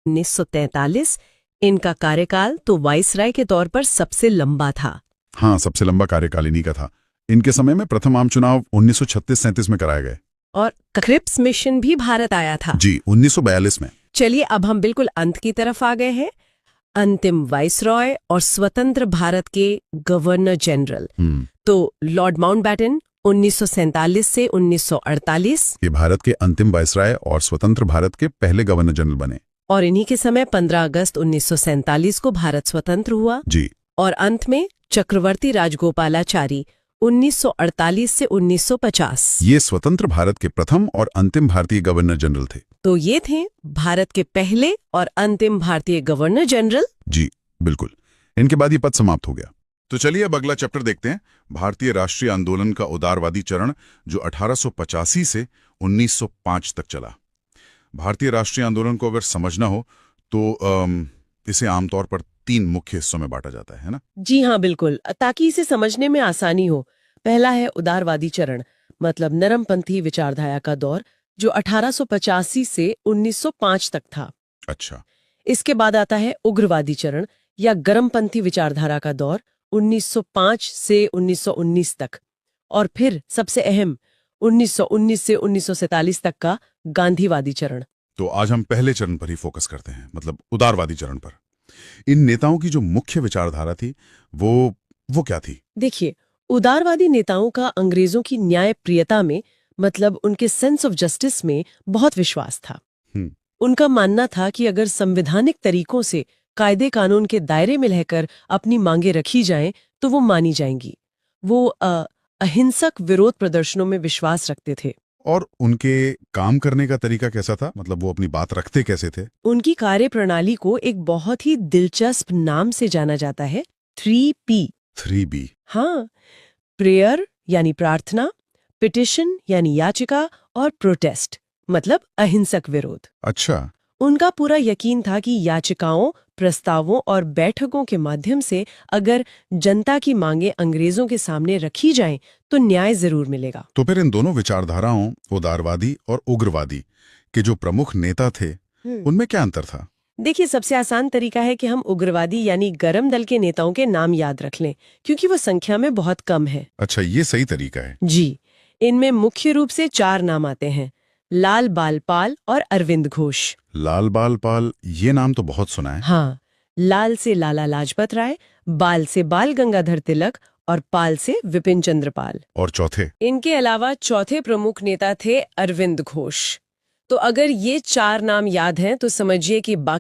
1943। इनका कार्यकाल तो वाइसराय के तौर पर सबसे लंबा था। हाँ, सबसे लंबा कार्यकाल इन्हीं का था। इनके समय में प्रथम आम चुनाव 1936-37 में कराए गए और क्रिप्स मिशन भी भारत आया था जी 1942 में। चलिए अब हम बिल्कुल अंत की तरफ आ गए हैं। अंतिम वाइसरॉय और स्वतंत्र भारत के गवर्नर जनरल तो लॉर्ड माउंटबैटन 1947 से 1948 ये भारत के अंतिम वाइसराय और स्वतंत्र भारत के पहले गवर्नर जनरल बने। और इन्हीं के समय 15 अगस्त 1947 को भारत स्वतंत्र हुआ जी। और अंत में चक्रवर्ती राजगोपालाचारी 1948 से 1950। ये स्वतंत्र भारत के प्रथम और अंतिम भारतीय गवर्नर जनरल थे। तो ये थे भारत के पहले और अंतिम भारतीय गवर्नर जनरल। जी बिल्कुल। इनके बाद ये पद समाप्त हो गया। तो चलिए अब अगला चैप्टर देखते हैं, भारतीय राष्ट्रीय आंदोलन का उदारवादी चरण जो 1885 से 1905 तक चला। भारतीय राष्ट्रीय आंदोलन को अगर समझना हो तो इसे आमतौर पर 3 मुख्य हिस्सों में बांटा जाता है ना? जी हाँ बिल्कुल, ताकि इसे समझने में आसानी हो। पहला है उदारवादी चरण, मतलब नरमपंथी विचारधारा का दौर जो 1885 से 1905 तक था। अच्छा। इसके बाद आता है उग्रवादी चरण या गरमपंथी विचारधारा का दौर 1905 से 1919 तक, और फिर सबसे अहम 1919 से 1947 तक का गांधीवादी चरण। तो आज हम पहले चरण पर ही फोकस करते हैं, मतलब उदारवादी चरण पर। इन नेताओं की जो मुख्य विचारधारा थी वो क्या थी? देखिए, उदारवादी नेताओं का अंग्रेजों की न्यायप्रियता में, मतलब उनके सेंस ऑफ जस्टिस में बहुत विश्वास था। उनका मानना था कि अगर संवैधानिक तरीकों से कायदे कानून के दायरे में रहकर अपनी मांगे रखी जाएं तो वो मानी जाएंगी। वो अहिंसक विरोध प्रदर्शनों में विश्वास रखते थे। और उनके काम करने का तरीका कैसा था? मतलब वो अपनी बात रखते कैसे थे? उनकी कार्यप्रणाली को एक बहुत ही दिलचस्प नाम से जाना जाता है, 3P। 3B। हाँ, प्रेयर यानी प्रार्थना, पिटिशन यानी याचिका, और प्रोटेस्ट मतलब अहिंसक विरोध। अच्छा। उनका पूरा यकीन था कि याचिकाओं, प्रस्तावों और बैठकों के माध्यम से अगर जनता की मांगे अंग्रेजों के सामने रखी जाएं तो न्याय जरूर मिलेगा। तो फिर इन दोनों विचारधाराओं, उदारवादी और उग्रवादी के जो प्रमुख नेता थे उनमें क्या अंतर था? देखिए, सबसे आसान तरीका है कि हम उग्रवादी यानी गरम दल के नेताओं के नाम याद रख लें, क्योंकि वो संख्या में बहुत कम है। अच्छा, ये सही तरीका है। जी, इनमें मुख्य रूप से 4 नाम आते हैं, लाल बाल पाल और अरविंद घोष। लाल बाल पाल, ये नाम तो बहुत सुना है। हाँ, लाल से लाला लाजपत राय, बाल से बाल गंगाधर तिलक और पाल से विपिन चंद्र पाल। और चौथे? इनके अलावा चौथे प्रमुख नेता थे अरविंद घोष। तो अगर ये 4 नाम याद हैं तो समझिए कि बाकी